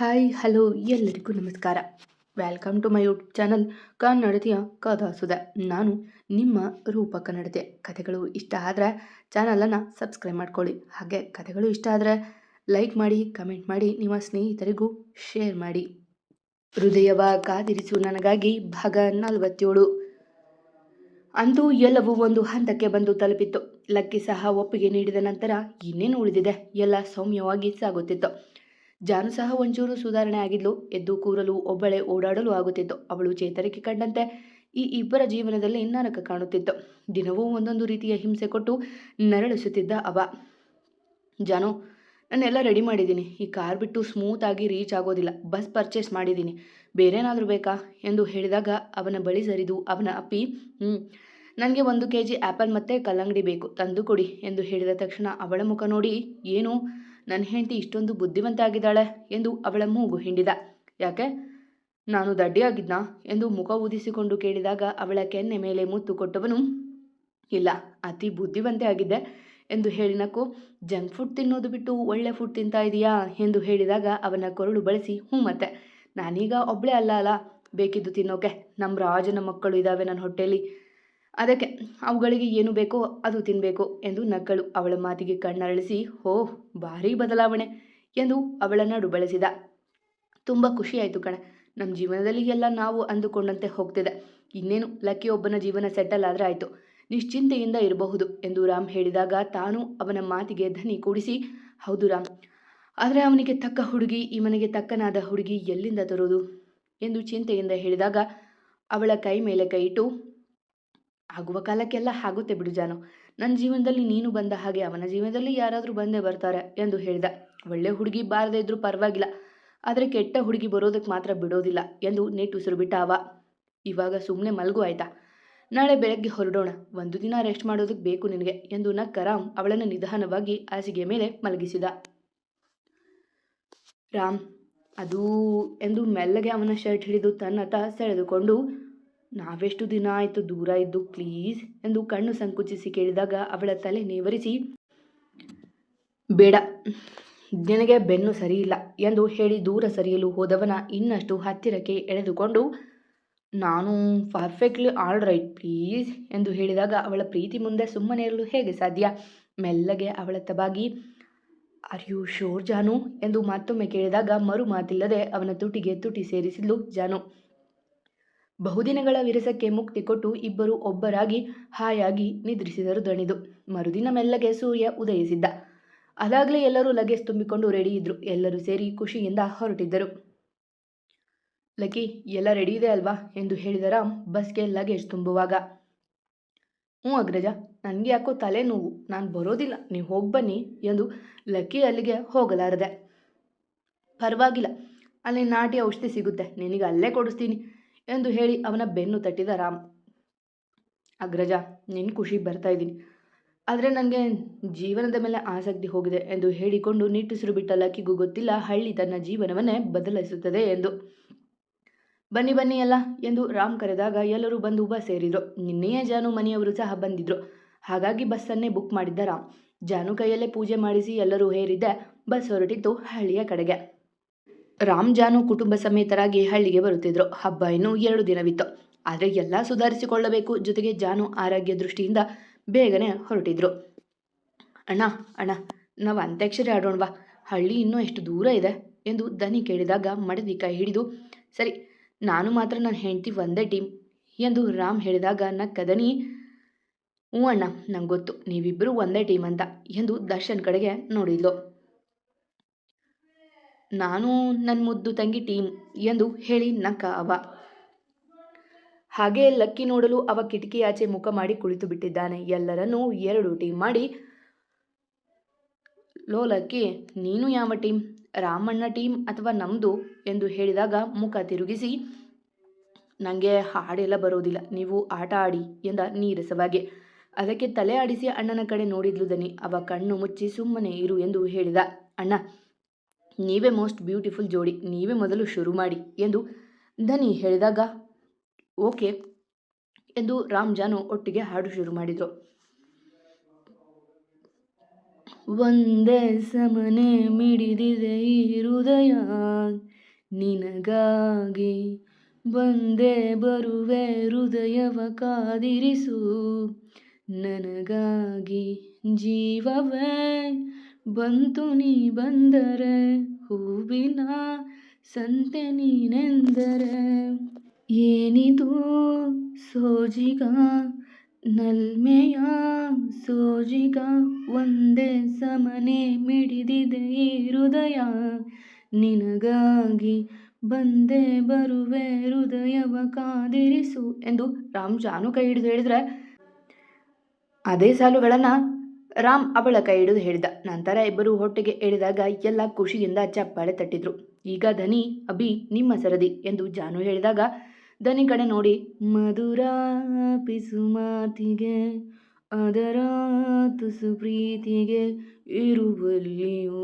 Hi hello ಎಲ್ಲರಿಗೂ ನಮಸ್ಕಾರ. Welcome to my YouTube channel ಕನ್ನಡತಿಯ ಕಥಾಸುಧೆ. ನಾನು ನಿಮ್ಮ ರೂಪ ಕನ್ನಡತೆ. ಕಥೆಗಳು ಇಷ್ಟ ಆದರೆ ಚಾನಲನ್ನು ಸಬ್ಸ್ಕ್ರೈಬ್ ಮಾಡ್ಕೊಳ್ಳಿ. ಹಾಗೆ ಕಥೆಗಳು ಇಷ್ಟ ಆದರೆ ಲೈಕ್ ಮಾಡಿ, ಕಮೆಂಟ್ ಮಾಡಿ, ನಿಮ್ಮ ಸ್ನೇಹಿತರಿಗೂ ಶೇರ್ ಮಾಡಿ. ಹೃದಯವ ಕಾದಿರಿಸು ನನಗಾಗಿ ಭಾಗ 47. ಅಂತೂ ಎಲ್ಲವೂ ಒಂದು ಹಂತಕ್ಕೆ ಬಂದು ತಲುಪಿತ್ತು. ಲಕ್ಕಿ ಸಹ ಒಪ್ಪಿಗೆ ನೀಡಿದ ನಂತರ ಇನ್ನೇನು ಉಳಿದಿದೆ, ಎಲ್ಲ ಸೌಮ್ಯವಾಗಿ ಸಾಗುತ್ತಿತ್ತು. ಜಾನು ಸಹ ಒಂಚೂರು ಸುಧಾರಣೆ ಆಗಿದ್ಲು. ಎದ್ದು ಕೂರಲು, ಒಬ್ಬಳೇ ಓಡಾಡಲು ಆಗುತ್ತಿತ್ತು. ಅವಳು ಚೇತರಿಕೆ ಕಂಡಂತೆ ಈ ಇಬ್ಬರ ಜೀವನದಲ್ಲಿ ನರಕ ಕಾಣುತ್ತಿತ್ತು. ದಿನವೂ ಒಂದೊಂದು ರೀತಿಯ ಹಿಂಸೆ ಕೊಟ್ಟು ನರಳಿಸುತ್ತಿದ್ದ ಅವ. ಜಾನು, ನಾನೆಲ್ಲ ರೆಡಿ ಮಾಡಿದ್ದೀನಿ. ಈ ಕಾರ್ ಬಿಟ್ಟು ಸ್ಮೂತ್ ಆಗಿ ರೀಚ್ ಆಗೋದಿಲ್ಲ. ಬಸ್ ಪರ್ಚೇಸ್ ಮಾಡಿದ್ದೀನಿ. ಬೇರೇನಾದರೂ ಬೇಕಾ ಎಂದು ಹೇಳಿದಾಗ ಅವನ ಬಳಿ ಸರಿದು ಅವನ ಅಪ್ಪಿ, ನನಗೆ 1 kg ಆ್ಯಪಲ್ ಮತ್ತು ಕಲ್ಲಂಗಡಿ ಬೇಕು, ತಂದು ಕೊಡಿ ಎಂದು ಹೇಳಿದ ತಕ್ಷಣ ಅವಳ ಮುಖ ನೋಡಿ, ಏನು ನನ್ನ ಹೆಂಡತಿ ಇಷ್ಟೊಂದು ಬುದ್ಧಿವಂತ ಆಗಿದ್ದಾಳೆ ಎಂದು ಅವಳ ಮೂಗು ಹಿಂಡಿದ. ಯಾಕೆ, ನಾನು ದಡ್ಡಿಯಾಗಿದ್ನಾ ಎಂದು ಮುಖ ಊದಿಸಿಕೊಂಡು ಕೇಳಿದಾಗ ಅವಳ ಕೆನ್ನೆ ಮೇಲೆ ಮುತ್ತು ಕೊಟ್ಟವನು, ಇಲ್ಲ, ಅತಿ ಬುದ್ಧಿವಂತೆ ಆಗಿದ್ದೆ ಎಂದು ಹೇಳಿ ನಕ್ಕು. ಜಂಕ್ ಫುಡ್ ತಿನ್ನೋದು ಬಿಟ್ಟು ಒಳ್ಳೆ ಫುಡ್ ತಿಂತಾ ಇದೆಯಾ ಎಂದು ಹೇಳಿದಾಗ ಅವನ ಕೊರಳು ಬಳಸಿ, ಮತ್ತೆ ನಾನೀಗ ಒಬ್ಬಳೇ ಅಲ್ಲ ಬೇಕಿದ್ದು ತಿನ್ನೋಕೆ. ನಮ್ಮ ರಾಜನ ಮಕ್ಕಳು ಇದ್ದಾವೆ ನನ್ನ ಹೊಟ್ಟೆಯಲ್ಲಿ, ಅದಕ್ಕೆ ಅವುಗಳಿಗೆ ಏನು ಬೇಕೋ ಅದು ತಿನ್ನಬೇಕು ಎಂದು ನಕ್ಕಳು. ಅವಳ ಮಾತಿಗೆ ಕಣ್ಣರಳಿಸಿ, ಭಾರೀ ಬದಲಾವಣೆ ಎಂದು ಅವಳ ನಡು ಬಳಸಿದ. ತುಂಬ ಖುಷಿಯಾಯಿತು ಕಣೆ, ನಮ್ಮ ಜೀವನದಲ್ಲಿ ಎಲ್ಲ ನಾವು ಅಂದುಕೊಂಡಂತೆ ಹೋಗ್ತಿದೆ. ಇನ್ನೇನು ಲಕ್ಕಿ ಒಬ್ಬನ ಜೀವನ ಸೆಟಲ್ ಆದರೆ ಆಯಿತು, ನಿಶ್ಚಿಂತೆಯಿಂದ ಇರಬಹುದು ಎಂದು ರಾಮ್ ಹೇಳಿದಾಗ ತಾನು ಅವನ ಮಾತಿಗೆ ಧನಿ ಕೂಡಿಸಿ, ಹೌದು ರಾಮ್, ಆದರೆ ಅವನಿಗೆ ತಕ್ಕ ಹುಡುಗಿ, ಈ ಮನೆಗೆ ತಕ್ಕನಾದ ಹುಡುಗಿ ಎಲ್ಲಿಂದ ತರೋದು ಎಂದು ಚಿಂತೆಯಿಂದ ಹೇಳಿದಾಗ ಅವಳ ಕೈ ಮೇಲೆ ಕೈ ಇಟ್ಟು, ಆಗುವ ಕಾಲಕ್ಕೆಲ್ಲ ಆಗುತ್ತೆ ಬಿಡು ಜಾನು. ನನ್ನ ಜೀವನದಲ್ಲಿ ನೀನು ಬಂದ ಹಾಗೆ ಅವನ ಜೀವನದಲ್ಲಿ ಯಾರಾದರೂ ಬಂದೇ ಬರ್ತಾರೆ ಎಂದು ಹೇಳಿದ. ಒಳ್ಳೆ ಹುಡುಗಿ ಬಾರದೇ ಇದ್ರೂ ಪರವಾಗಿಲ್ಲ, ಆದರೆ ಕೆಟ್ಟ ಹುಡುಗಿ ಬರೋದಕ್ಕೆ ಮಾತ್ರ ಬಿಡೋದಿಲ್ಲ ಎಂದು ಉಸಿರು ಬಿಟ್ಟ ಅವ. ಇವಾಗ ಸುಮ್ಮನೆ ಮಲಗು ಆಯ್ತಾ, ನಾಳೆ ಬೆಳಗ್ಗೆ ಹೊರಡೋಣ. 1 ದಿನ ರೆಸ್ಟ್ ಮಾಡೋದಕ್ಕೆ ಬೇಕು ನಿನಗೆ ಎಂದು ನಕ್ಕ ರಾಮ್ ಅವಳನ್ನು ನಿಧಾನವಾಗಿ ಹಾಸಿಗೆ ಮೇಲೆ ಮಲಗಿಸಿದ. ರಾಮ್, ಅದು ಎಂದು ಮೆಲ್ಲಗೆ ಅವನ ಶರ್ಟ್ ಹಿಡಿದು ತನ್ನತ್ತ ಸೆಳೆದುಕೊಂಡು, ನಾವೆಷ್ಟು ದಿನ ಆಯಿತು ದೂರ ಇದ್ದು, ಪ್ಲೀಸ್ ಎಂದು ಕಣ್ಣು ಸಂಕುಚಿಸಿ ಕೇಳಿದಾಗ ಅವಳ ತಲೆ ನೇವರಿಸಿ, ಬೇಡ, ನಿನಗೆ ಬೆನ್ನು ಸರಿಯಿಲ್ಲ ಎಂದು ಹೇಳಿ ದೂರ ಸರಿಯಲು ಹೋದವನ ಇನ್ನಷ್ಟು ಹತ್ತಿರಕ್ಕೆ ಎಳೆದುಕೊಂಡು, ನಾನು ಪರ್ಫೆಕ್ಟ್ಲಿ ಆಲ್ ರೈಟ್ ಪ್ಲೀಸ್ ಎಂದು ಹೇಳಿದಾಗ ಅವಳ ಪ್ರೀತಿ ಮುಂದೆ ಸುಮ್ಮನೆ ಇರಲು ಹೇಗೆ ಸಾಧ್ಯ? ಮೆಲ್ಲಗೆ ಅವಳ ತಬಾಗಿ, ಆರ್ ಯು ಶೋರ್ ಜಾನು ಎಂದು ಮತ್ತೊಮ್ಮೆ ಕೇಳಿದಾಗ ಮರು ಮಾತಿಲ್ಲದೆ ಅವನ ತುಟಿಗೆ ತುಟಿ ಸೇರಿಸಿದ್ಲು ಜಾನು. ಬಹುದಿನಗಳ ವಿರಸಕ್ಕೆ ಮುಕ್ತಿ ಕೊಟ್ಟು ಇಬ್ಬರು ಒಬ್ಬರಾಗಿ ಹಾಯಾಗಿ ನಿದ್ರಿಸಿದರು ದಣಿದು. ಮರುದಿನ ಮೆಲ್ಲಗೆ ಸೂರ್ಯ ಉದಯಿಸಿದ್ದ. ಅದಾಗಲೇ ಎಲ್ಲರೂ ಲಗೇಜ್ ತುಂಬಿಕೊಂಡು ರೆಡಿ ಇದ್ರು. ಎಲ್ಲರೂ ಸೇರಿ ಖುಷಿಯಿಂದ ಹೊರಟಿದ್ದರು. ಲಕ್ಕಿ, ಎಲ್ಲ ರೆಡಿ ಇದೆ ಅಲ್ವಾ ಎಂದು ಹೇಳಿದ ರಾಮ್ ಬಸ್ಗೆ ಲಗೇಜ್ ತುಂಬುವಾಗ. ಅಗ್ರಜ, ನನಗೆ ಯಾಕೋ ತಲೆನೋವು, ನಾನು ಬರೋದಿಲ್ಲ, ನೀವು ಹೋಗಿ ಬನ್ನಿ ಎಂದು ಲಕ್ಕಿ ಅಲ್ಲಿಗೆ ಹೋಗಲಾರದೆ. ಪರವಾಗಿಲ್ಲ, ಅಲ್ಲಿ ನಾಟಿ ಔಷಧಿ ಸಿಗುತ್ತೆ, ನಿನಗೆ ಅಲ್ಲೇ ಕೊಡಿಸ್ತೀನಿ ಎಂದು ಹೇಳಿ ಅವನ ಬೆನ್ನು ತಟ್ಟಿದ ರಾಮ್. ಅಗ್ರಜ, ನಿನ್ನ ಖುಷಿ ಬರ್ತಾ ಇದ್ದೀನಿ, ಆದರೆ ನನಗೆ ಜೀವನದ ಮೇಲೆ ಆಸಕ್ತಿ ಹೋಗಿದೆ ಎಂದು ಹೇಳಿಕೊಂಡು ನಿಟ್ಟುಸಿರು ಬಿಟ್ಟ ಲಕ್ಕಿಗೂ ಗೊತ್ತಿಲ್ಲ ಹಳ್ಳಿ ತನ್ನ ಜೀವನವನ್ನೇ ಬದಲಿಸುತ್ತದೆ ಎಂದು. ಬನ್ನಿ ಬನ್ನಿ ಎಲ್ಲ ಎಂದು ರಾಮ್ ಕರೆದಾಗ ಎಲ್ಲರೂ ಬಂದು ಬಸ್ ಸೇರಿದ್ರು. ನಿನ್ನೆಯೇ ಜಾನು ಮನೆಯವರು ಸಹ ಬಂದಿದ್ರು. ಹಾಗಾಗಿ ಬಸ್ಸನ್ನೇ ಬುಕ್ ಮಾಡಿದ್ದ ರಾಮ್. ಜಾನು ಕೈಯಲ್ಲೇ ಪೂಜೆ ಮಾಡಿಸಿ ಎಲ್ಲರೂ ಹೇರಿದ್ದೆ ಬಸ್ ಹೊರಟಿತ್ತು ಹಳ್ಳಿಯ ಕಡೆಗೆ. ರಾಮ್ ಜಾನು ಕುಟುಂಬ ಸಮೇತರಾಗಿ ಹಳ್ಳಿಗೆ ಬರುತ್ತಿದ್ರು. ಹಬ್ಬ ಇನ್ನೂ 2 ದಿನವಿತ್ತು. ಆದರೆ ಎಲ್ಲ ಸುಧಾರಿಸಿಕೊಳ್ಳಬೇಕು. ಜೊತೆಗೆ ಜಾನು ಆರೋಗ್ಯ ದೃಷ್ಟಿಯಿಂದ ಬೇಗನೆ ಹೊರಟಿದ್ರು. ಅಣ್ಣ ಅಣ್ಣ, ನಾವು ಅಂತ್ಯಾಕ್ಷರಿ ಆಡೋಣವಾ? ಹಳ್ಳಿ ಇನ್ನೂ ಎಷ್ಟು ದೂರ ಇದೆ ಎಂದು ದನಿ ಕೇಳಿದಾಗ ಮಡದಿ ಕೈ ಹಿಡಿದು, ಸರಿ, ನಾನು ಮಾತ್ರ ನನ್ನ ಹೆಂಡತಿ ಒಂದೇ ಟೀಮ್ ಎಂದು ರಾಮ್ ಹೇಳಿದಾಗ ನಕ್ಕ ದನಿ, ಅಣ್ಣ, ನಂಗೆ ಗೊತ್ತು ನೀವಿಬ್ಬರು ಒಂದೇ ಟೀಮ್ ಅಂತ ಎಂದು ದರ್ಶನ್ ಕಡೆಗೆ ನೋಡಿದ್ಲು. ನಾನು ನನ್ನ ಮುದ್ದು ತಂಗಿ ಟೀಮ್ ಎಂದು ಹೇಳಿ ನಕ್ಕ ಅವ. ಹಾಗೆ ಲಕ್ಕಿ ನೋಡಲು ಅವ ಕಿಟಕಿ ಆಚೆ ಮುಖ ಮಾಡಿ ಕುಳಿತು ಬಿಟ್ಟಿದ್ದಾನೆ. ಎಲ್ಲರನ್ನೂ 2 ಟೀಮ್ ಮಾಡಿ, ಲೋ ಲಕ್ಕಿ, ನೀನು ಯಾವ ಟೀಮ್? ರಾಮಣ್ಣ ಟೀಮ್ ಅಥವಾ ನಮ್ಮದು ಎಂದು ಹೇಳಿದಾಗ ಮುಖ ತಿರುಗಿಸಿ, ನನಗೆ ಹಾಡೆಲ್ಲ ಬರೋದಿಲ್ಲ, ನೀವು ಆಟ ಆಡಿ ಎಂದ ನೀರಸವಾಗಿ. ಅದಕ್ಕೆ ತಲೆ ಆಡಿಸಿ ಅಣ್ಣನ ಕಡೆ ನೋಡಿದ್ಲು ದನಿ. ಅವ ಕಣ್ಣು ಮುಚ್ಚಿ ಸುಮ್ಮನೆ ಇರು ಎಂದು ಹೇಳಿದ. ಅಣ್ಣ, ನೀವೇ ಮೋಸ್ಟ್ ಬ್ಯೂಟಿಫುಲ್ ಜೋಡಿ, ನೀವೇ ಮೊದಲು ಶುರು ಮಾಡಿ ಎಂದು ದನಿ ಹೇಳಿದಾಗ ಓಕೆ ಎಂದು ರಾಮ್ ಜಾನು ಒಟ್ಟಿಗೆ ಹಾಡು ಶುರು ಮಾಡಿದರು. ಒಂದೇ ಸಮನೆ ಮಿಡಿದಿದೆ ಈ ಹೃದಯ ನಿನಗಾಗಿ ಬಂದೇ ಬರುವೆ ಹೃದಯವ ಕಾದಿರಿಸು ನನಗಾಗಿ ಜೀವವೇ ಬಂತು ನೀ ಬಂದರೆ ಹೂವಿನ ಸಂತೆ ನೀನೆಂದರೆ ಏನಿದು ಸೋಜಿಗ ನಲ್ಮೆಯ ಸೋಜಿಗ ಒಂದೇ ಸಮನೆ ಮಿಡಿದಿದೆ ಈ ಹೃದಯ ನಿನಗಾಗಿ ಬಂದೇ ಬರುವೆ ಹೃದಯವ ಕಾದಿರಿಸು ಎಂದು ರಾಮ್ ಜಾನು ಕೈ ಹಿಡಿದು ಹೇಳಿದ್ರೆ ಅದೇ ಸಾಲುಗಳನ್ನು ರಾಮ್ ಅವಳ ಕೈ ಹಿಡಿದು ಹೇಳಿದ. ನಂತರ ಇಬ್ಬರು ಒಟ್ಟಿಗೆ ಹೇಳಿದಾಗ ಎಲ್ಲ ಖುಷಿಯಿಂದ ಚಪ್ಪಾಳೆ ತಟ್ಟಿದ್ರು. ಈಗ ಧನಿ ಅಭಿ ನಿಮ್ಮ ಸರದಿ ಎಂದು ಜಾನು ಹೇಳಿದಾಗ ಧನಿ ಕಡೆ ನೋಡಿ ಮಧುರ ಪಿಸು ಮಾತಿಗೆ ಅದರ ತುಸು ಪ್ರೀತಿಗೆ ಇರುವಲ್ಲಿಯೂ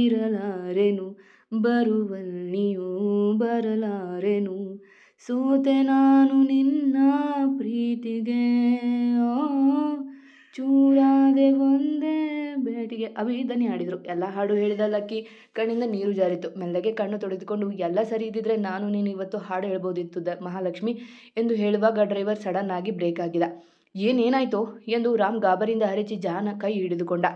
ಇರಲಾರೆನು ಬರುವಲ್ಲಿಯೂ ಬರಲಾರೆನು ಸೋತೆ ನಾನು ನಿನ್ನ ಪ್ರೀತಿಗೆ ಚೂರಾದೆ ಒಂದೇ ಬೇಟಿಗೆ ಅಭಿ ಧನಿ ಹಾಡಿದರು. ಎಲ್ಲ ಹಾಡು ಹೇಳಿದ ಲಕ್ಕಿ ಕಣ್ಣಿಂದ ನೀರು ಜಾರಿತು. ಮೆಲ್ಲಗೆ ಕಣ್ಣು ತೊಳೆದುಕೊಂಡು ಎಲ್ಲ ಸರಿ ಇದ್ದಿದ್ರೆ ನಾನು ನೀನು ಇವತ್ತು ಹಾಡು ಹೇಳ್ಬೋದಿತ್ತು ಮಹಾಲಕ್ಷ್ಮಿ ಎಂದು ಹೇಳುವಾಗ ಡ್ರೈವರ್ ಸಡನ್ ಆಗಿ ಬ್ರೇಕ್ ಆಗಿದ. ಏನಾಯ್ತೋ ಎಂದು ರಾಮ್ ಗಾಬರಿಯಿಂದ ಹರಿಚಿ ಜಾನ ಕೈ ಹಿಡಿದುಕೊಂಡ.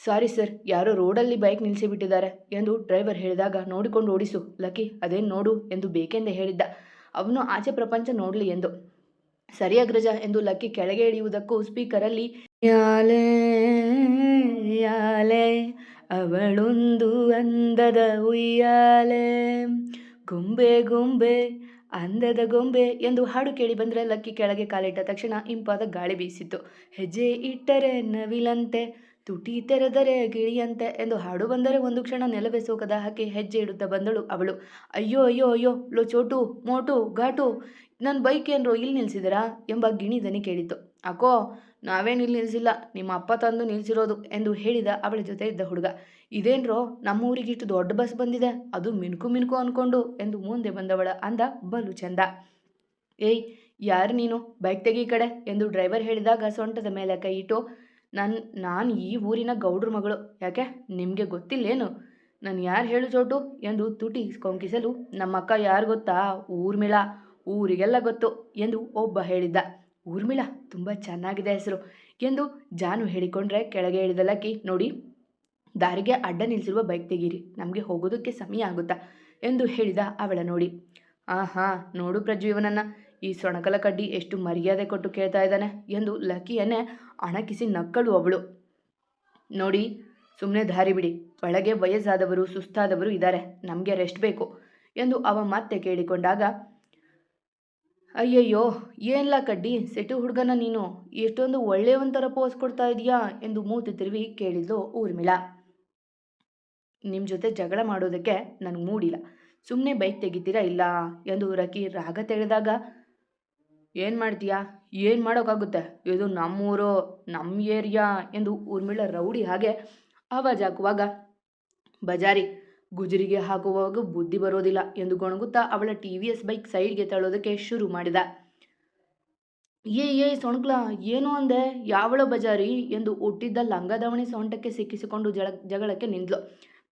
ಸಾರಿ ಸರ್, ಯಾರೋ ರೋಡಲ್ಲಿ ಬೈಕ್ ನಿಲ್ಲಿಸಿಬಿಟ್ಟಿದ್ದಾರೆ ಎಂದು ಡ್ರೈವರ್ ಹೇಳಿದಾಗ ನೋಡಿಕೊಂಡು ಓಡಿಸು ಲಕ್ಕಿ, ಅದೇನು ನೋಡು ಎಂದು ಬೇಕೆಂದೇ ಹೇಳಿದ್ದ. ಅವನು ಆಚೆ ಪ್ರಪಂಚ ನೋಡಲಿ ಎಂದು. ಸರಿ ಅಗ್ರಜ ಎಂದು ಲಕ್ಕಿ ಕೆಳಗೆ ಇಳಿಯುವುದಕ್ಕೂ ಸ್ಪೀಕರಲ್ಲಿ ಯಾಲೆ ಯಾಲೆ ಅವಳೊಂದು ಅಂದದ ಉಯ್ಯಾಲೆ ಗೊಂಬೆ ಗೊಂಬೆ ಅಂದದ ಗೊಂಬೆ ಎಂದು ಹಾಡು ಕೇಳಿ ಬಂದರೆ ಲಕ್ಕಿ ಕೆಳಗೆ ಕಾಲಿಟ್ಟ ತಕ್ಷಣ ಇಂಪಾದ ಗಾಳಿ ಬೀಸಿತ್ತು. ಹೆಜ್ಜೆ ಇಟ್ಟರೆ ನವಿಲಂತೆ ತುಟಿ ತೆರೆದರೆ ಗಿಳಿಯಂತೆ ಎಂದು ಹಾಡು ಬಂದರೆ ಒಂದು ಕ್ಷಣ ನೆಲವೇ ಸೋಕದ ಹಾಕಿ ಹೆಜ್ಜೆ ಇಡುತ್ತಾ ಬಂದಳು ಅವಳು. ಅಯ್ಯೋ ಅಯ್ಯೋ ಅಯ್ಯೋ ಲೋ ಚೋಟು ಮೋಟು ಘಾಟು, ನನ್ನ ಬೈಕ್ ಏನ್ರೋ ಇಲ್ಲಿ ನಿಲ್ಸಿದ್ದೀರಾ ಎಂಬ ಗಿಣಿ ದನಿ ಕೇಳಿತು. ಅಕ್ಕೋ, ನಾವೇನು ಇಲ್ಲಿ ನಿಲ್ಸಿಲ್ಲ, ನಿಮ್ಮ ಅಪ್ಪ ತಂದು ನಿಲ್ಸಿರೋದು ಎಂದು ಹೇಳಿದ ಅವಳ ಜೊತೆ ಇದ್ದ ಹುಡುಗ. ಇದೇನ್ರೋ ನಮ್ಮೂರಿಗೆ ಇಷ್ಟು ದೊಡ್ಡ ಬಸ್ ಬಂದಿದೆ, ಅದು ಮಿನುಕು ಮಿನುಕು ಅಂದ್ಕೊಂಡು ಎಂದು ಮುಂದೆ ಬಂದವಳ ಅಂದ ಬಲು ಚಂದ. ಏಯ್ ಯಾರು ನೀನು, ಬೈಕ್ ತೆಗಿ ಈ ಕಡೆ ಎಂದು ಡ್ರೈವರ್ ಹೇಳಿದಾಗ ಸೊಂಟದ ಮೇಲೆ ಕೈ ಇಟ್ಟು ನಾನು ಈ ಊರಿನ ಗೌಡ್ರ ಮಗಳು, ಯಾಕೆ ನಿಮಗೆ ಗೊತ್ತಿಲ್ಲೇನು, ನಾನು ಯಾರು ಹೇಳು ಚೋಟು ಎಂದು ತುಟಿ ಕೊಂಕಿಸಲು ನಮ್ಮಕ್ಕ ಯಾರು ಗೊತ್ತಾ, ಊರ್ಮಿಳ, ಊರಿಗೆಲ್ಲ ಗೊತ್ತು ಎಂದು ಒಬ್ಬ ಹೇಳಿದ್ದ. ಊರ್ಮಿಳ, ತುಂಬ ಚೆನ್ನಾಗಿದೆ ಹೆಸರು ಎಂದು ಜಾನು ಹೇಳಿಕೊಂಡ್ರೆ ಕೆಳಗೆ ಇಳಿದ ಲಕ್ಕಿ ನೋಡಿ ದಾರಿಗೆ ಅಡ್ಡ ನಿಲ್ಲಿಸಿರುವ ಬೈಕ್ ತೆಗೀರಿ, ನಮಗೆ ಹೋಗೋದಕ್ಕೆ ಸಮಯ ಆಗುತ್ತಾ ಎಂದು ಹೇಳಿದ ಅವಳ ನೋಡಿ. ಆಹಾ ನೋಡು ಪ್ರಜ್ಜು ಇವನನ್ನು, ಈ ಸೊಣಕಲ ಕಡ್ಡಿ ಎಷ್ಟು ಮರ್ಯಾದೆ ಕೊಟ್ಟು ಕೇಳ್ತಾ ಇದ್ದಾನೆ ಎಂದು ಲಕ್ಕಿಯನ್ನೇ ಅಣಕಿಸಿ ನಕ್ಕಳು ಅವಳು. ನೋಡಿ ಸುಮ್ಮನೆ ದಾರಿ ಬಿಡಿ, ಒಳಗೆ ವಯಸ್ಸಾದವರು ಸುಸ್ತಾದವರು ಇದ್ದಾರೆ, ನಮಗೆ ರೆಸ್ಟ್ ಬೇಕು ಎಂದು ಅವ ಮತ್ತೆ ಕೇಳಿಕೊಂಡಾಗ ಅಯ್ಯಯ್ಯೋ ಏನ್ಲ ಕಡ್ಡಿ ಸೆಟು ಹುಡುಗನ ನೀನು, ಎಷ್ಟೊಂದು ಒಳ್ಳೆಯವಂತರ ಪೋಸ್ ಕೊಡ್ತಾ ಇದೀಯಾ ಎಂದು ಮೂತಿ ತಿರುವಿ ಕೇಳಿದ್ಲು ಊರ್ಮಿಳ. ನಿಮ್ಮ ಜೊತೆ ಜಗಳ ಮಾಡೋದಕ್ಕೆ ನನಗೆ ಮೂಡಿಲ್ಲ, ಸುಮ್ಮನೆ ಬೈಕ್ ತೆಗಿತೀರಾ ಇಲ್ಲ ಎಂದು ರಕಿ ರಾಗ ತೆಗೆದಾಗ ಏನು ಮಾಡ್ತೀಯಾ, ಏನು ಮಾಡೋಕ್ಕಾಗುತ್ತೆ, ಇದು ನಮ್ಮೂರು ನಮ್ಮ ಏರಿಯಾ ಎಂದು ಊರ್ಮಿಳ ರೌಡಿ ಹಾಗೆ ಆವಾಜ್ ಹಾಕುವಾಗ ಬಜಾರಿ ಗುಜರಿಗೆ ಹಾಕುವಾಗ ಬುದ್ಧಿ ಬರೋದಿಲ್ಲ ಎಂದು ಗೊಣಗುತ್ತಾ ಅವಳ TVS ಬೈಕ್ ಸೈಡ್ಗೆ ತಳ್ಳೋದಕ್ಕೆ ಶುರು ಮಾಡಿದ. ಏ ಸೊಣಕ್ಲ ಏನು ಅಂದೆ, ಯಾವಳ ಬಜಾರಿ ಎಂದು ಹುಟ್ಟಿದ್ದ ಲಂಗದವಣಿ ಸೊಂಟಕ್ಕೆ ಸಿಕ್ಕಿಸಿಕೊಂಡು ಜಗಳಕ್ಕೆ ನಿಂದ್ಲು.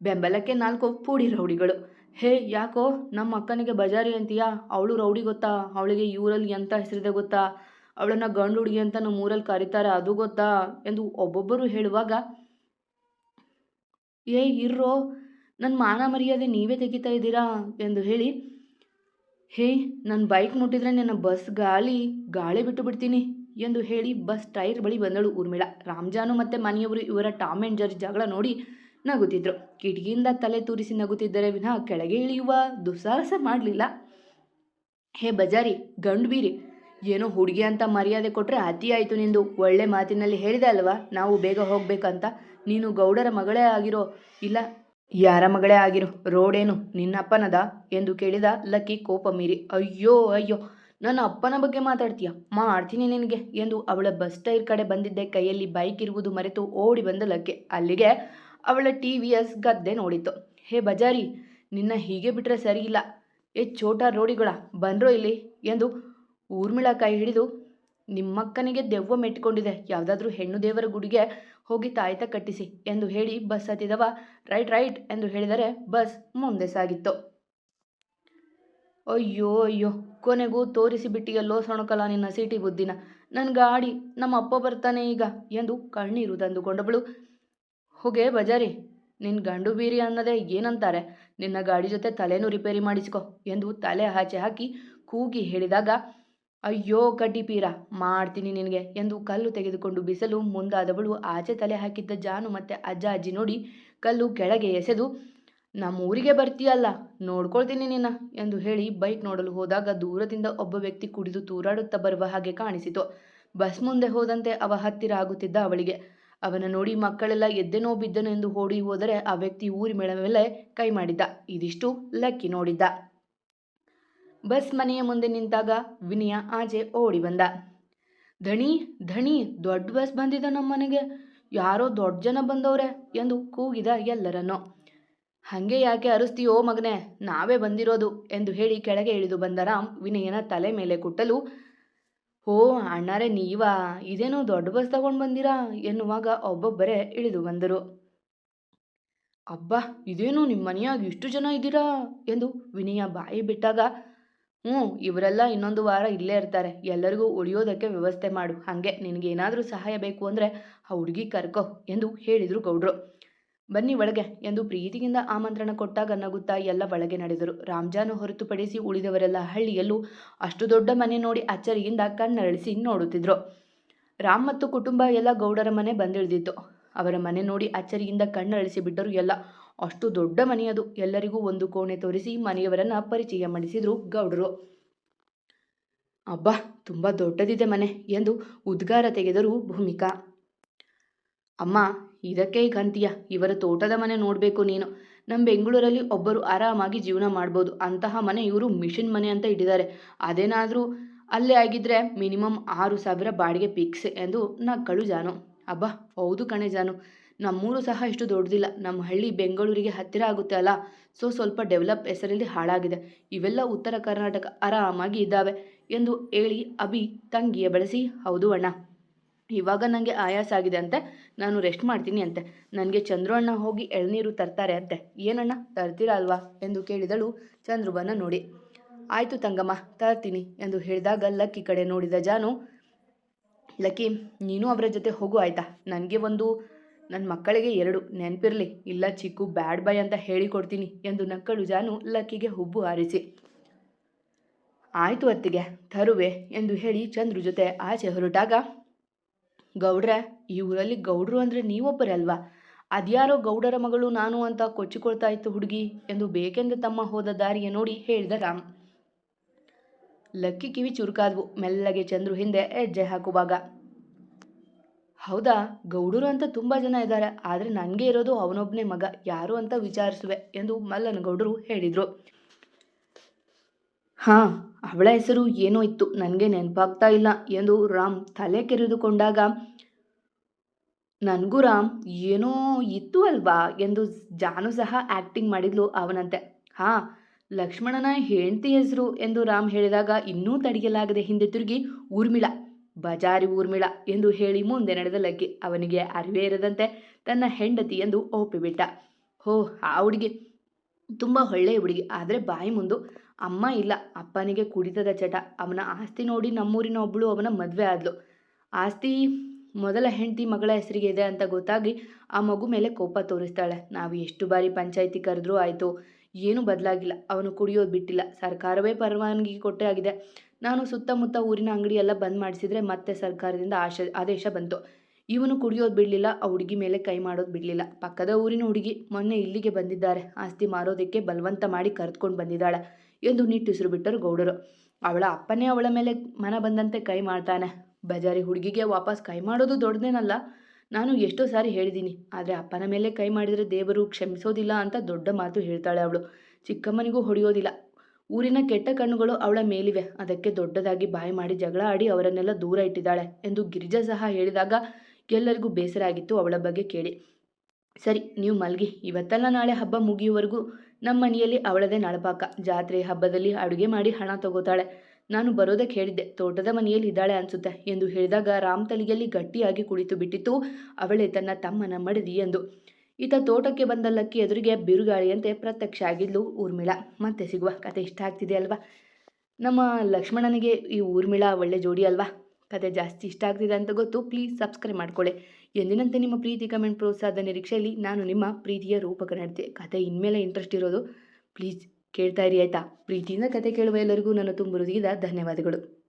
ಬೆಂಬಲಕ್ಕೆ 4 ಪೂಡಿ ರೌಡಿಗಳು. ಹೇ ಯಾಕೋ ನಮ್ಮ ಅಕ್ಕನಿಗೆ ಬಜಾರಿ ಅಂತೀಯಾ, ಅವಳು ರೌಡಿ ಗೊತ್ತಾ, ಅವಳಿಗೆ ಊರಲ್ಲಿ ಎಂಥ ಹೆಸರಿದೆ ಗೊತ್ತಾ, ಅವಳನ್ನು ಗಂಡು ಹುಡುಗಿ ಅಂತ ನಮ್ಮ ಊರಲ್ಲಿ ಕರೀತಾರೆ ಅದು ಗೊತ್ತಾ ಎಂದು ಒಬ್ಬೊಬ್ಬರು ಹೇಳುವಾಗ ಇರ್ರೋ ನನ್ನ ಮಾನ ಮರ್ಯಾದೆ ನೀವೇ ತೆಗಿತಾ ಇದ್ದೀರಾ ಎಂದು ಹೇಳಿ ಹೇ ನನ್ನ ಬೈಕ್ ಮುಟ್ಟಿದ್ರೆ ನನ್ನ ಬಸ್ ಗಾಳಿ ಬಿಟ್ಟು ಬಿಡ್ತೀನಿ ಎಂದು ಹೇಳಿ ಬಸ್ ಟೈರ್ ಬಳಿ ಬಂದಳು ಊರ್ಮಿಳ. ರಾಮ್ಜಾನು ಮತ್ತು ಮನೆಯವರು ಇವರ ಟಾಮ್ ಆ್ಯಂಡ್ ಜೆರ್ರಿ ಜಗಳ ನೋಡಿ ನಗುತ್ತಿದ್ರು. ಕಿಟಕಿಯಿಂದ ತಲೆ ತೂರಿಸಿ ನಗುತ್ತಿದ್ದರೆ ವಿನಃ ಕೆಳಗೆ ಇಳಿಯುವ ದುಸ್ಸಾಹಸ ಮಾಡಲಿಲ್ಲ. ಹೇ ಬಜಾರಿ ಗಂಡು ಬೀರಿ, ಏನೋ ಹುಡುಗಿ ಅಂತ ಮರ್ಯಾದೆ ಕೊಟ್ಟರೆ ಅತಿ ಆಯಿತು ನಿಂದು, ಒಳ್ಳೆ ಮಾತಿನಲ್ಲಿ ಹೇಳಿದೆ ಅಲ್ವಾ ನಾವು ಬೇಗ ಹೋಗ್ಬೇಕಂತ, ನೀನು ಗೌಡರ ಮಗಳೇ ಆಗಿರೋ ಇಲ್ಲ ಯಾರ ಮಗಳೇ ಆಗಿರೋ, ರೋಡೇನು ನಿನ್ನ ಅಪ್ಪನದ ಎಂದು ಕೇಳಿದ ಲಕ್ಕಿ ಕೋಪ ಮೀರಿ. ಅಯ್ಯೋ ಅಯ್ಯೋ ನನ್ನ ಅಪ್ಪನ ಬಗ್ಗೆ ಮಾತಾಡ್ತೀಯ, ಮಾಡ್ತೀನಿ ನಿನಗೆ ಎಂದು ಅವಳ ಬಸ್ ಟೈರ್ ಕಡೆ ಬಂದಿದ್ದೆ ಕೈಯಲ್ಲಿ ಬೈಕ್ ಇರುವುದು ಮರೆತು ಓಡಿ ಬಂದ ಲಕ್ಕಿ. ಅಲ್ಲಿಗೆ ಅವಳ TVS ಗದ್ದೆ ನೋಡಿತ್ತು. ಹೇ ಬಜಾರಿ, ನಿನ್ನ ಹೀಗೆ ಬಿಟ್ಟರೆ ಸರಿ ಇಲ್ಲ, ಛೋಟಾ ರೋಡಿಗಳ ಬನ್ರೋ ಇಲ್ಲಿ ಎಂದು ಊರ್ಮಿಳ ಕೈ ಹಿಡಿದು ನಿಮ್ಮಕ್ಕನಿಗೆ ದೆವ್ವ ಮೆಟ್ಟಿಕೊಂಡಿದೆ, ಯಾವುದಾದ್ರೂ ಹೆಣ್ಣು ದೇವರ ಗುಡಿಗೆ ಹೋಗಿ ತಾಯ್ತ ಕಟ್ಟಿಸಿ ಎಂದು ಹೇಳಿ ಬಸ್ ಹತ್ತಿದವ ರೈಟ್ ರೈಟ್ ಎಂದು ಹೇಳಿದರೆ ಬಸ್ ಮುಂದೆ ಸಾಗಿತ್ತು. ಅಯ್ಯೋ ಅಯ್ಯೋ, ಕೊನೆಗೂ ತೋರಿಸಿಬಿಟ್ಟಿಯಲ್ಲೋ ಸೊಣಕಲ ನಿನ್ನ ಸೀಟಿ ಬುದ್ಧಿನ. ನನ್ನ ಗಾಡಿ, ನಮ್ಮ ಅಪ್ಪ ಬರ್ತಾನೆ ಈಗ ಎಂದು ಕಣ್ಣೀರು ತಂದುಕೊಂಡವಳು. ಹೋಗೆ ಬಜಾರಿ, ನಿನ್ನ ಗಂಡು ಬೀರಿ ಅನ್ನದೇ ಏನಂತಾರೆ, ನಿನ್ನ ಗಾಡಿ ಜೊತೆ ತಲೆನೂ ರಿಪೇರಿ ಮಾಡಿಸ್ಕೊ ಎಂದು ತಲೆ ಆಚೆ ಹಾಕಿ ಕೂಗಿ ಹೇಳಿದಾಗ, ಅಯ್ಯೋ ಕಡ್ಡಿ ಪೀರ, ಮಾಡ್ತೀನಿ ನಿನಗೆ ಎಂದು ಕಲ್ಲು ತೆಗೆದುಕೊಂಡು ಬಿಸಲು ಮುಂದಾದವಳು ಆಚೆ ತಲೆ ಹಾಕಿದ್ದ ಜಾನು ಮತ್ತೆ ಅಜ್ಜ ಅಜ್ಜಿ ನೋಡಿ ಕಲ್ಲು ಕೆಳಗೆ ಎಸೆದು, ನಮ್ಮೂರಿಗೆ ಬರ್ತೀಯಲ್ಲ, ನೋಡ್ಕೊಳ್ತೀನಿ ನಿನ್ನ ಎಂದು ಹೇಳಿ ಬೈಕ್ ನೋಡಲು ಹೋದಾಗ ದೂರದಿಂದ ಒಬ್ಬ ವ್ಯಕ್ತಿ ಕುಡಿದು ತೂರಾಡುತ್ತಾ ಬರುವ ಹಾಗೆ ಕಾಣಿಸಿತು. ಬಸ್ ಮುಂದೆ ಹೋದಂತೆ ಅವ ಹತ್ತಿರ ಆಗುತ್ತಿದ್ದ ಅವಳಿಗೆ. ಅವನ ನೋಡಿ ಮಕ್ಕಳೆಲ್ಲ ಎದ್ದೆನೋ ಬಿದ್ದನೋ ಎಂದು ಓಡಿ ಹೋದರೆ ಆ ವ್ಯಕ್ತಿ ಊರಿ ಮೇಲೆ ಕೈ ಮಾಡಿದ್ದ. ಇದಿಷ್ಟು ಲಕ್ಕಿ ನೋಡಿದ್ದ. ಬಸ್ ಮನೆಯ ಮುಂದೆ ನಿಂತಾಗ ವಿನಯ ಆಚೆ ಓಡಿ ಬಂದ. ಧಣಿ ಧಣಿ, ದೊಡ್ಡ ಬಸ್ ಬಂದಿದೆ ನಮ್ಮನೆಗೆ, ಯಾರೋ ದೊಡ್ಡ ಜನ ಬಂದವ್ರೆ ಎಂದು ಕೂಗಿದ ಎಲ್ಲರನ್ನು. ಹಾಗೆ ಯಾಕೆ ಅರಿಸ್ತೀಯೋ ಮಗನೇ, ನಾವೇ ಬಂದಿರೋದು ಎಂದು ಹೇಳಿ ಕೆಳಗೆ ಇಳಿದು ಬಂದ ರಾಮ್ ವಿನಯನ ತಲೆ ಮೇಲೆ ಕುಟ್ಟಲು, ಓ ಅಣ್ಣಾರೇ ನೀವಾ, ಇದೇನು ದೊಡ್ಡ ಬಸ್ ತಗೊಂಡು ಬಂದಿರಾ ಎನ್ನುವಾಗ ಒಬ್ಬೊಬ್ಬರೇ ಇಳಿದು ಬಂದರು. ಅಬ್ಬಾ, ಇದೇನು ನಿಮ್ಮ ಮನೆಯಾಗ ಇಷ್ಟು ಜನ ಇದ್ದೀರಾ ಎಂದು ವಿನಯ ಬಾಯಿ ಬಿಟ್ಟಾಗ, ಇವರೆಲ್ಲ ಇನ್ನೊಂದು ವಾರ ಇಲ್ಲೇ ಇರ್ತಾರೆ, ಎಲ್ಲರಿಗೂ ಉಳಿಯೋದಕ್ಕೆ ವ್ಯವಸ್ಥೆ ಮಾಡು, ಹಾಗೆ ನಿನಗೇನಾದರೂ ಸಹಾಯ ಬೇಕು ಅಂದರೆ ಆ ಹುಡುಗಿ ಕರ್ಕೊ ಎಂದು ಹೇಳಿದರು ಗೌಡ್ರು. ಬನ್ನಿ ಒಳಗೆ ಎಂದು ಪ್ರೀತಿಯಿಂದ ಆಮಂತ್ರಣ ಕೊಟ್ಟಾಗ ನಗುತ್ತಾ ಎಲ್ಲ ಒಳಗೆ ನಡೆದರು. ರಾಮ್ಜಾನು ಹೊರತುಪಡಿಸಿ ಉಳಿದವರೆಲ್ಲ ಹಳ್ಳಿಯಲ್ಲೂ ಅಷ್ಟು ದೊಡ್ಡ ಮನೆ ನೋಡಿ ಅಚ್ಚರಿಯಿಂದ ಕಣ್ಣರಳಿಸಿ ನೋಡುತ್ತಿದ್ರು. ರಾಮ್ ಮತ್ತು ಕುಟುಂಬ ಎಲ್ಲ ಗೌಡರ ಮನೆ ಬಂದಿಳಿದಿತ್ತು. ಅವರ ಮನೆ ನೋಡಿ ಅಚ್ಚರಿಯಿಂದ ಕಣ್ಣರಳಿಸಿ ಬಿಟ್ಟರು ಎಲ್ಲ. ಅಷ್ಟು ದೊಡ್ಡ ಮನೆಯದು. ಎಲ್ಲರಿಗೂ ಒಂದು ಕೋಣೆ ತೋರಿಸಿ ಮನೆಯವರನ್ನ ಪರಿಚಯ ಮಾಡಿಸಿದ್ರು ಗೌಡರು. ಅಬ್ಬಾ, ತುಂಬ ದೊಡ್ಡದಿದೆ ಮನೆ ಎಂದು ಉದ್ಗಾರ ತೆಗೆದರು ಭೂಮಿಕಾ. ಅಮ್ಮ, ಇದಕ್ಕೆ ಈಗ ಅಂತೀಯ, ಇವರ ತೋಟದ ಮನೆ ನೋಡಬೇಕು ನೀನು. ನಮ್ಮ ಬೆಂಗಳೂರಲ್ಲಿ ಒಬ್ಬರು ಆರಾಮಾಗಿ ಜೀವನ ಮಾಡ್ಬೋದು, ಅಂತಹ ಮನೆ ಇವರು ಮಿಷಿನ್ ಮನೆ ಅಂತ ಇಟ್ಟಿದ್ದಾರೆ. ಅದೇನಾದರೂ ಅಲ್ಲೇ ಆಗಿದ್ರೆ ಮಿನಿಮಮ್ 6,000 ಬಾಡಿಗೆ ಫಿಕ್ಸ್ ಎಂದು ನಕ್ಕಳು ಜಾನು. ಅಬ್ಬಾ ಹೌದು ಕಣೆ ಜಾನು, ನಮ್ಮೂರು ಸಹ ಇಷ್ಟು ದೊಡ್ಡದಿಲ್ಲ. ನಮ್ಮ ಹಳ್ಳಿ ಬೆಂಗಳೂರಿಗೆ ಹತ್ತಿರ ಆಗುತ್ತೆ ಅಲ್ಲ, ಸ್ವಲ್ಪ ಡೆವಲಪ್ ಹೆಸರಲ್ಲಿ ಹಾಳಾಗಿದೆ. ಇವೆಲ್ಲ ಉತ್ತರ ಕರ್ನಾಟಕ ಆರಾಮಾಗಿ ಇದ್ದಾವೆ ಎಂದು ಹೇಳಿ ಅಭಿ ತಂಗಿಯ ಬೆಳೆಸಿ, ಹೌದು ಅಣ್ಣ, ಇವಾಗ ನನಗೆ ಆಯಾಸ ಆಗಿದೆ ಅಂತೆ, ನಾನು ರೆಸ್ಟ್ ಮಾಡ್ತೀನಿ ಅಂತೆ. ನನಗೆ ಚಂದ್ರು ಅಣ್ಣ ಹೋಗಿ ಎಳ್ನೀರು ತರ್ತಾರೆ ಅಂತೆ. ಏನಣ್ಣ ತರ್ತೀರಾ ಅಲ್ವಾ ಎಂದು ಕೇಳಿದಳು ಚಂದ್ರುಬನ್ನ ನೋಡಿ. ಆಯಿತು ತಂಗಮ್ಮ, ತರ್ತೀನಿ ಎಂದು ಹೇಳಿದಾಗ ಲಕ್ಕಿ ಕಡೆ ನೋಡಿದ ಜಾನು, ಲಕ್ಕಿ ನೀನು ಅವರ ಜೊತೆ ಹೋಗು ಆಯ್ತಾ, ನನಗೆ ಒಂದು, ನನ್ನ ಮಕ್ಕಳಿಗೆ 2 ನೆನಪಿರಲಿ, ಇಲ್ಲ ಚಿಕ್ಕು ಬ್ಯಾಡ್ ಬಾಯ್ ಅಂತ ಹೇಳಿಕೊಡ್ತೀನಿ ಎಂದು ನಕ್ಕಳು ಜಾನು ಲಕ್ಕಿಗೆ ಹುಬ್ಬು ಹಾರಿಸಿ. ಆಯಿತು ಅತ್ತಿಗೆ, ತರುವೆ ಎಂದು ಹೇಳಿ ಚಂದ್ರು ಜೊತೆ ಆಚೆ ಹೊರಟಾಗ, ಗೌಡ್ರೆ, ಈ ಊರಲ್ಲಿ ಗೌಡ್ರು ಅಂದರೆ ನೀವೊಬ್ಬರೇ ಅಲ್ವಾ, ಅದ್ಯಾರೋ ಗೌಡರ ಮಗಳು ನಾನು ಅಂತ ಕೊಚ್ಚಿಕೊಳ್ತಾ ಇತ್ತು ಹುಡುಗಿ ಎಂದು ಬೇಕೆಂದು ತಮ್ಮ ಹೋದ ದಾರಿಯ ನೋಡಿ ಹೇಳಿದ ರಾಮ್. ಲಕ್ಕಿ ಕಿವಿ ಚುರುಕಾದ್ವು. ಮೆಲ್ಲಗೆ ಚಂದ್ರು ಹಿಂದೆ ಹೆಜ್ಜೆ ಹಾಕುವಾಗ, ಹೌದಾ, ಗೌಡರು ಅಂತ ತುಂಬ ಜನ ಇದ್ದಾರೆ, ಆದರೆ ನನಗೆ ಇರೋದು ಅವನೊಬ್ಬನೇ ಮಗ, ಯಾರು ಅಂತ ವಿಚಾರಿಸುವೆ ಎಂದು ಮಲ್ಲನಗೌಡರು ಹೇಳಿದರು. ಹಾಂ, ಅವಳ ಹೆಸರು ಏನೋ ಇತ್ತು, ನನಗೆ ನೆನಪಾಗ್ತಾ ಇಲ್ಲ ಎಂದು ರಾಮ್ ತಲೆ ಕೆರೆದುಕೊಂಡಾಗ, ನನಗೂ ರಾಮ್ ಏನೋ ಇತ್ತು ಅಲ್ವಾ ಎಂದು ಜಾನು ಸಹ ಆ್ಯಕ್ಟಿಂಗ್ ಮಾಡಿದ್ಲು ಅವನಂತೆ. ಹಾಂ, ಲಕ್ಷ್ಮಣನ ಹೆಂಡತಿ ಹೆಸರು ಎಂದು ರಾಮ್ ಹೇಳಿದಾಗ ಇನ್ನೂ ತಡೆಯಲಾಗದೆ ಹಿಂದೆ ತಿರುಗಿ, ಊರ್ಮಿಳಾ, ಬಜಾರಿ ಊರ್ಮಿಳಾ ಎಂದು ಹೇಳಿ ಮುಂದೆ ನಡೆದ ಲಕ್ಕಿ. ಅವನಿಗೆ ಅರಿವೇ ಇರದಂತೆ ತನ್ನ ಹೆಂಡತಿ ಎಂದು ಒಪ್ಪಿಬಿಟ್ಟ. ಹೋ, ಆ ಹುಡುಗಿ ತುಂಬ ಒಳ್ಳೆಯ ಹುಡುಗಿ, ಆದರೆ ಬಾಯಿ ಮುಂದು. ಅಮ್ಮ ಇಲ್ಲ, ಅಪ್ಪನಿಗೆ ಕುಡಿತದ ಚಟ. ಅವನ ಆಸ್ತಿ ನೋಡಿ ನಮ್ಮೂರಿನ ಒಬ್ಬಳು ಅವನ ಮದುವೆ ಆದ್ಲು. ಆಸ್ತಿ ಮೊದಲ ಹೆಂಡತಿ ಮಗಳ ಹೆಸರಿಗೆ ಇದೆ ಅಂತ ಗೊತ್ತಾಗಿ ಆ ಮಗು ಮೇಲೆ ಕೋಪ ತೋರಿಸ್ತಾಳೆ. ನಾವು ಎಷ್ಟು ಬಾರಿ ಪಂಚಾಯಿತಿ ಕರೆದ್ರೂ ಆಯಿತು, ಏನೂ ಬದಲಾಗಿಲ್ಲ. ಅವನು ಕುಡಿಯೋದು ಬಿಟ್ಟಿಲ್ಲ. ಸರ್ಕಾರವೇ ಪರವಾನಗಿ ಕೊಟ್ಟೇ ಆಗಿದೆ. ನಾನು ಸುತ್ತಮುತ್ತ ಊರಿನ ಅಂಗಡಿ ಎಲ್ಲ ಬಂದ್ ಮಾಡಿಸಿದ್ರೆ ಮತ್ತೆ ಸರ್ಕಾರದಿಂದ ಆದೇಶ ಬಂತು. ಇವನು ಕುಡಿಯೋದು ಬಿಡಲಿಲ್ಲ, ಆ ಹುಡುಗಿ ಮೇಲೆ ಕೈ ಮಾಡೋದು ಬಿಡಲಿಲ್ಲ. ಪಕ್ಕದ ಊರಿನ ಹುಡುಗಿ ಮೊನ್ನೆ ಇಲ್ಲಿಗೆ ಬಂದಿದ್ದಾರೆ, ಆಸ್ತಿ ಮಾರೋದಕ್ಕೆ ಬಲವಂತ ಮಾಡಿ ಕರೆದುಕೊಂಡು ಬಂದಿದ್ದಾಳೆ ಎಂದು ನಿಟ್ಟುಸಿರು ಬಿಟ್ಟರು ಗೌಡರು. ಅವಳ ಅಪ್ಪನೇ ಅವಳ ಮೇಲೆ ಮನ ಬಂದಂತೆ ಕೈ ಮಾಡ್ತಾನೆ. ಬಜಾರಿ ಹುಡುಗಿಗೆ ವಾಪಸ್ ಕೈ ಮಾಡೋದು ದೊಡ್ಡದೇನಲ್ಲ. ನಾನು ಎಷ್ಟೋ ಸಾರಿ ಹೇಳಿದ್ದೀನಿ, ಆದರೆ ಅಪ್ಪನ ಮೇಲೆ ಕೈ ಮಾಡಿದರೆ ದೇವರು ಕ್ಷಮಿಸೋದಿಲ್ಲ ಅಂತ ದೊಡ್ಡ ಮಾತು ಹೇಳ್ತಾಳೆ ಅವಳು. ಚಿಕ್ಕಮ್ಮನಿಗೂ ಹೊಡೆಯೋದಿಲ್ಲ. ಊರಿನ ಕೆಟ್ಟ ಕಣ್ಣುಗಳು ಅವಳ ಮೇಲಿವೆ, ಅದಕ್ಕೆ ದೊಡ್ಡದಾಗಿ ಬಾಯಿ ಮಾಡಿ ಜಗಳ ಆಡಿ ಅವರನ್ನೆಲ್ಲ ದೂರ ಇಟ್ಟಿದ್ದಾಳೆ ಎಂದು ಗಿರಿಜಾ ಸಹ ಹೇಳಿದಾಗ ಎಲ್ಲರಿಗೂ ಬೇಸರ ಆಗಿತ್ತು ಅವಳ ಬಗ್ಗೆ ಕೇಳಿ. ಸರಿ, ನೀವು ಮಲ್ಗಿ, ಇವತ್ತಲ್ಲ ನಾಳೆ ಹಬ್ಬ ಮುಗಿಯುವವರೆಗೂ ನಮ್ಮ ಮನೆಯಲ್ಲಿ ಅವಳದೇ ನಳಪಾಕ. ಜಾತ್ರೆ ಹಬ್ಬದಲ್ಲಿ ಅಡುಗೆ ಮಾಡಿ ಹಣ ತಗೋತಾಳೆ. ನಾನು ಬರೋದಕ್ಕೆ ಹೇಳಿದ್ದೆ, ತೋಟದ ಮನೆಯಲ್ಲಿ ಇದ್ದಾಳೆ ಅನ್ಸುತ್ತೆ ಎಂದು ಹೇಳಿದಾಗ ರಾಮ್ ತಲೆಯಲ್ಲಿ ಗಟ್ಟಿಯಾಗಿ ಕುಳಿತು ಬಿಟ್ಟಿತ್ತು. ಅವಳೇ ತನ್ನ ತಮ್ಮನ ಮಡದಿ ಎಂದು. ಈತ ತೋಟಕ್ಕೆ ಬಂದ ಲಕ್ಕಿ ಎದುರಿಗೆ ಬಿರುಗಾಳಿಯಂತೆ ಪ್ರತ್ಯಕ್ಷ ಆಗಿದ್ಲು ಊರ್ಮಿಳಾ. ಮತ್ತೆ ಸಿಗುವ. ಕತೆ ಇಷ್ಟ ಆಗ್ತಿದೆ ಅಲ್ವಾ? ನಮ್ಮ ಲಕ್ಷ್ಮಣನಿಗೆ ಈ ಊರ್ಮಿಳಾ ಒಳ್ಳೆ ಜೋಡಿ ಅಲ್ವಾ? ಕತೆ ಜಾಸ್ತಿ ಇಷ್ಟ ಆಗ್ತಿದೆ ಅಂತ ಗೊತ್ತು. ಪ್ಲೀಸ್ ಸಬ್ಸ್ಕ್ರೈಬ್ ಮಾಡ್ಕೊಳ್ಳಿ. ಎಂದಿನಂತೆ ನಿಮ್ಮ ಪ್ರೀತಿ ಕಮೆಂಟ್ ಪ್ರೋತ್ಸಾಹದ ನಿರೀಕ್ಷೆಯಲ್ಲಿ ನಾನು ನಿಮ್ಮ ಪ್ರೀತಿಯ ರೂಪಕ ನಡತೆ. ಕತೆ ಇನ್ಮೇಲೆ ಇಂಟ್ರೆಸ್ಟ್ ಇರೋದು ಪ್ಲೀಸ್ ಕೇಳ್ತಾ ಇರಿ ಆಯಿತಾ? ಪ್ರೀತಿಯಿಂದ ಕತೆ ಕೇಳುವ ಎಲ್ಲರಿಗೂ ನನ್ನ ತುಂಬ ಹೃದಯದ ಧನ್ಯವಾದಗಳು.